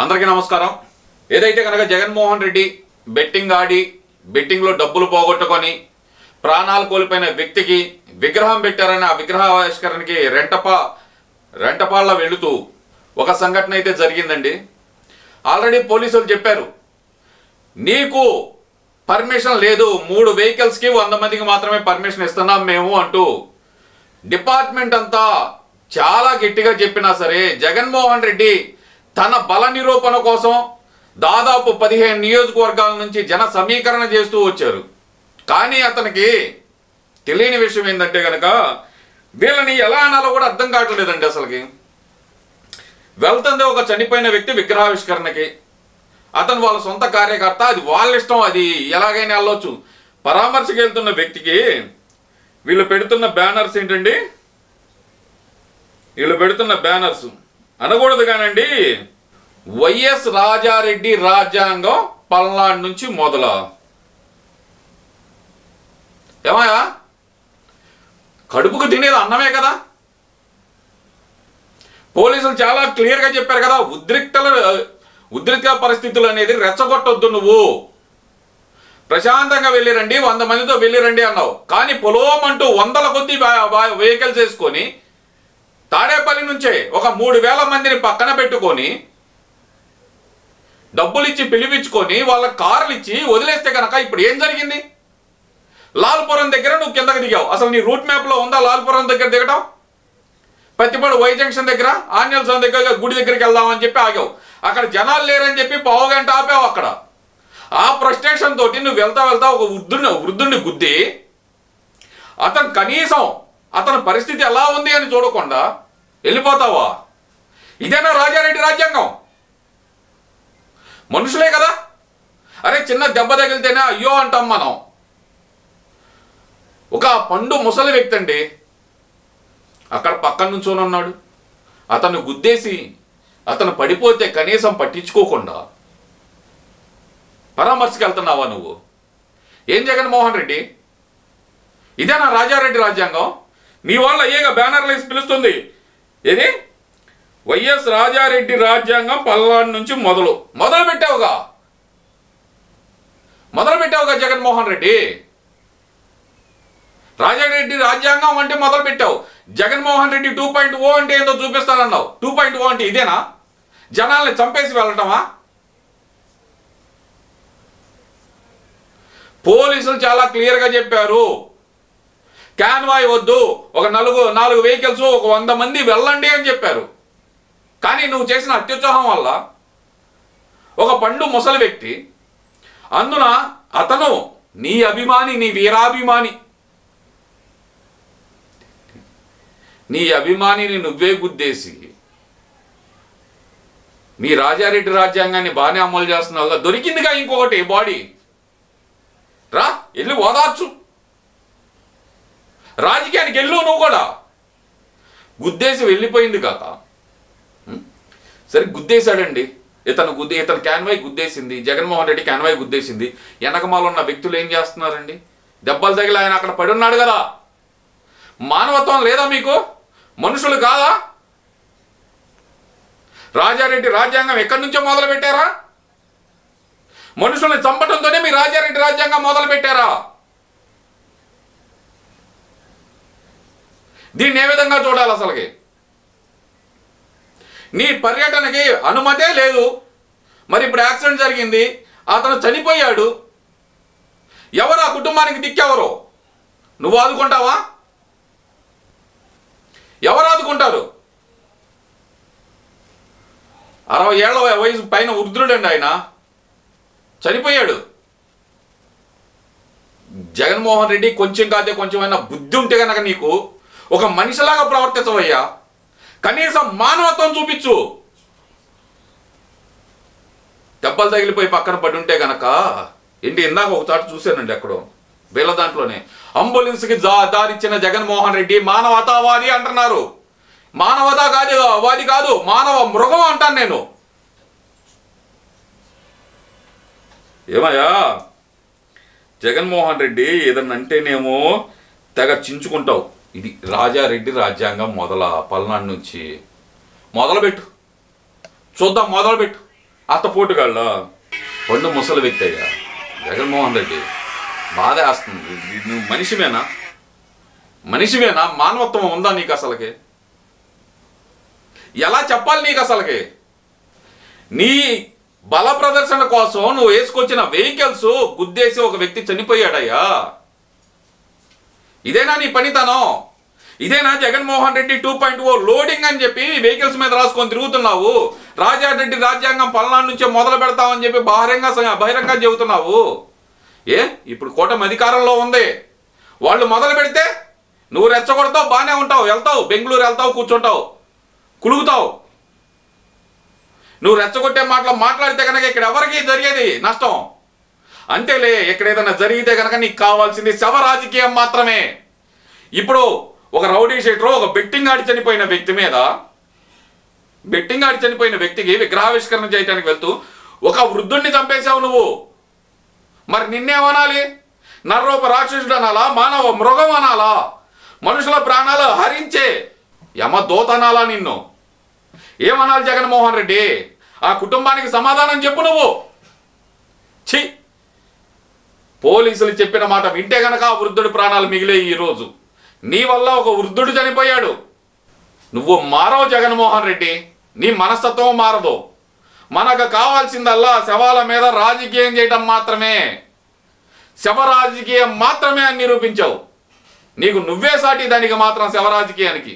అందరికీ నమస్కారం. ఏదైతే కనుక జగన్మోహన్ రెడ్డి బెట్టింగ్ ఆడి బెట్టింగ్లో డబ్బులు పోగొట్టుకొని ప్రాణాలు కోల్పోయిన వ్యక్తికి విగ్రహం పెట్టారని ఆ విగ్రహ ఆవిష్కరణకి రెంటపాళ్ళ వెళుతూ ఒక సంఘటన అయితే జరిగిందండి. ఆల్రెడీ పోలీసులు చెప్పారు, నీకు పర్మిషన్ లేదు, 3 వెహికల్స్కి 100 మందికి మాత్రమే పర్మిషన్ ఇస్తున్నాం మేము అంటూ డిపార్ట్మెంట్ అంతా చాలా గట్టిగా చెప్పినా సరే జగన్మోహన్ రెడ్డి తన బల నిరూపణ కోసం దాదాపు 15 నియోజకవర్గాల నుంచి జన సమీకరణ చేస్తూ వచ్చారు. కానీ అతనికి తెలియని విషయం ఏంటంటే కనుక వీళ్ళని ఎలా అనాలో కూడా అర్థం కావట్లేదండి. అసలుకి వెళ్తుంది ఒక చనిపోయిన వ్యక్తి విగ్రహావిష్కరణకి, అతను వాళ్ళ సొంత కార్యకర్త, అది వాళ్ళ ఇష్టం, అది ఎలాగైనా వెళ్ళొచ్చు. పరామర్శకి వెళ్తున్న వ్యక్తికి వీళ్ళు పెడుతున్న బ్యానర్స్ ఏంటండి, వీళ్ళు పెడుతున్న బ్యానర్స్ అనకూడదు కానండి, వైఎస్ రాజారెడ్డి రాజ్యాంగం పల్నాడు నుంచి మొదలు. ఏమయ్యా, కడుపుకు తినేది అన్నమే కదా. పోలీసులు చాలా క్లియర్గా చెప్పారు కదా, ఉద్రిక్త పరిస్థితులు అనేది రెచ్చగొట్టొద్దు, నువ్వు ప్రశాంతంగా వెళ్ళిరండి, 100 మందితో వెళ్ళిరండి అన్నావు. కానీ పొలోమంటూ 100ల కొద్దీ వెహికల్స్ వేసుకొని తాడేపల్లి నుంచే ఒక 3000 మందిని పక్కన పెట్టుకొని డబ్బులు ఇచ్చి పిలిపించుకొని వాళ్ళ కార్లు ఇచ్చి వదిలేస్తే కనుక ఇప్పుడు ఏం జరిగింది? లాల్పురం దగ్గర నువ్వు కిందకి దిగావు. అసలు నీ రూట్ మ్యాప్లో ఉందా లాల్పురం దగ్గర దిగటం? పత్తిపాడు వై జంక్షన్ దగ్గర ఆంజనేయ స్వామి దగ్గర గుడి దగ్గరికి వెళ్దామని చెప్పి ఆగావు. అక్కడ జనాలు లేరని చెప్పి 1/2 గంట ఆపావు. అక్కడ ఆ ఫ్రస్ట్రేషన్ తోటి నువ్వు వెళ్తా ఒక వృద్ధుడిని గుద్ది అతను కనీసం అతని పరిస్థితి ఎలా ఉంది అని చూడకుండా వెళ్ళిపోతావా? ఇదేనా రాజారెడ్డి రాజ్యాంగం? మనుషులే కదా. అరే, చిన్న దెబ్బ తగిలితేనే అయ్యో అంటాం మనం. ఒక పండు ముసలి వ్యక్తి అండి, అక్కడ పక్కన నుంచొని ఉన్నాడు, అతను గుద్దేసి అతను పడిపోతే కనీసం పట్టించుకోకుండా పరామర్శకి వెళ్తున్నావా నువ్వు? ఏం జగన్మోహన్ రెడ్డి, ఇదేనా రాజారెడ్డి రాజ్యాంగం? నీ వాళ్ళ అయ్యేగా బ్యానర్లు వేసి పిలుస్తుంది, ఏది వైఎస్ రాజారెడ్డి రాజ్యాంగం పల్నాడు నుంచి మొదలు పెట్టావుగా జగన్మోహన్ రెడ్డి. రాజారెడ్డి రాజ్యాంగం అంటే మొదలు పెట్టావు. జగన్మోహన్ రెడ్డి 2.0 అంటే ఏందో చూపిస్తానన్నావు. 2.0 అంటే ఇదేనా? జనాల్ని చంపేసి వెళ్ళటమా? పోలీసులు చాలా క్లియర్గా చెప్పారు, క్యాన్వాయ్ వద్దు, ఒక 4 వెహికల్స్ ఒక 100 మంది వెళ్ళండి అని చెప్పారు. కానీ నువ్వు చేసిన అత్యుత్సాహం వల్ల ఒక పండు ముసలి వ్యక్తి, అందున అతను నీ అభిమాని, నీ వీరాభిమాని, నీ అభిమానిని నువ్వే గుద్దేసి మీ రాజారెడ్డి రాజ్యాంగాన్ని బాగానే అమలు చేస్తున్నావుగా. దొరికిందిగా ఇంకొకటి బాడీ, రా వెళ్ళి ఓదార్చు, రాజకీయానికి వెళ్ళు. నువ్వు కూడా గుద్దేసి వెళ్ళిపోయింది కాక, సరే గుద్దేశాడండి, ఇతను క్యాన్వాయ్ గుద్దేసింది, జగన్మోహన్ రెడ్డి క్యాన్వాయ్ గుద్దేసింది. వెనకమాల ఉన్న వ్యక్తులు ఏం చేస్తున్నారండి? దెబ్బలు తగిలి ఆయన అక్కడ పడి ఉన్నాడు కదా. మానవత్వం లేదా మీకు? మనుషులు కాదా? రాజారెడ్డి రాజ్యాంగం ఎక్కడి నుంచో మొదలు పెట్టారా? మనుషుల్ని చంపడంతోనే మీ రాజారెడ్డి రాజ్యాంగం మొదలు పెట్టారా? దీన్ని ఏ విధంగా చూడాలి? అసలుకి నీ పర్యటనకి అనుమతే లేదు. మరి ఇప్పుడు యాక్సిడెంట్ జరిగింది, అతను చనిపోయాడు, ఎవరు ఆ కుటుంబానికి దిక్కెవరో? నువ్వు ఆదుకుంటావా? ఎవరు ఆదుకుంటారు? 60 ఏళ్ల వయసు పైన వృద్ధుడండి ఆయన, చనిపోయాడు. జగన్మోహన్ రెడ్డి కొంచెం కాదే కొంచెమైనా బుద్ధి ఉంటే కనుక నీకు ఒక మనిషిలాగా ప్రవర్తించవయ్యా. కనీసం మానవత్వం చూపించు. దెబ్బలు తగిలిపోయి పక్కన పడి ఉంటే గనక ఏంటి, ఇందాక ఒకసారి చూశానండి ఎక్కడో వీళ్ళ దాంట్లోనే, అంబులెన్స్కి దారిచ్చిన జగన్మోహన్ రెడ్డి మానవతావాది అంటున్నారు. మానవతా కాదు, వాది కాదు, మానవ మృగం అంటాను నేను. ఏమయ్యా, జగన్మోహన్ రెడ్డి ఏదన్నా అంటేనేమో తెగ చించుకుంటావు. ఇది రాజారెడ్డి రాజ్యాంగం పల్నాడు నుంచి మొదలుపెట్టు, చూద్దాం, మొదలుపెట్టు. అత్త పోటుగాళ్ళ పండు ముసలి వ్యక్తి అయ్యా జగన్మోహన్ రెడ్డి బాధ వేస్తుంది. నువ్వు మనిషివేనా? మానవత్వం ఉందా నీకు అసలుకి? ఎలా చెప్పాలి నీకు అసలుకి? నీ బల ప్రదర్శన కోసం నువ్వు వేసుకొచ్చిన వెహికల్స్ గుద్దేసి ఒక వ్యక్తి చనిపోయాడయ్యా. ఇదేనా నీ పనితనం? ఇదేనా జగన్మోహన్ రెడ్డి 2.0 లోడింగ్ అని చెప్పి వెహికల్స్ మీద రాసుకొని తిరుగుతున్నావు? రాజారెడ్డి రాజ్యాంగం పల్నాడు నుంచే మొదలు పెడతామని చెప్పి బహిరంగంగా చెబుతున్నావు. ఇప్పుడు కూటమి అధికారంలో ఉంది. వాళ్ళు మొదలు పెడితే నువ్వు రెచ్చగొడతావు, బాగానే ఉంటావు, వెళ్తావు, బెంగళూరు వెళ్తావు, కూర్చుంటావు, కులుగుతావు. నువ్వు రెచ్చగొట్టే మాట్లాడితే కనుక ఇక్కడ ఎవరికి జరిగేది నష్టం. అంతేలే, ఇక్కడ ఏదైనా జరిగితే కనుక నీకు కావాల్సింది శవ రాజకీయం మాత్రమే. ఇప్పుడు ఒక రౌడీ షీటర్ ఒక బెట్టింగ్ ఆడి చనిపోయిన వ్యక్తికి విగ్రహావిష్కరణ చేయడానికి వెళ్తూ ఒక వృద్ధుణ్ణి చంపేశావు నువ్వు. మరి నిన్నేమనాలి? నర్రూప రాక్షసుడు అనాలా? మానవ మృగం అనాలా? మనుషుల ప్రాణాలు హరించే యమదూత అనాలా? నిన్ను ఏమనాలి జగన్మోహన్ రెడ్డి? ఆ కుటుంబానికి సమాధానం చెప్పు నువ్వు. ఛీ, పోలీసులు చెప్పిన మాట వింటే గనక ఆ వృద్ధుడి ప్రాణాలు మిగిలే. ఈరోజు నీ వల్ల ఒక వృద్ధుడు చనిపోయాడు. నువ్వు మారవు జగన్మోహన్ రెడ్డి, నీ మనస్తత్వం మారదు. మనకు కావాల్సిందల్లా శవాల మీద రాజకీయం చేయటం మాత్రమే. శవ రాజకీయం మాత్రమే అని నిరూపించావు. నీకు నువ్వే సాటి దానికి మాత్రం శవ రాజకీయానికి.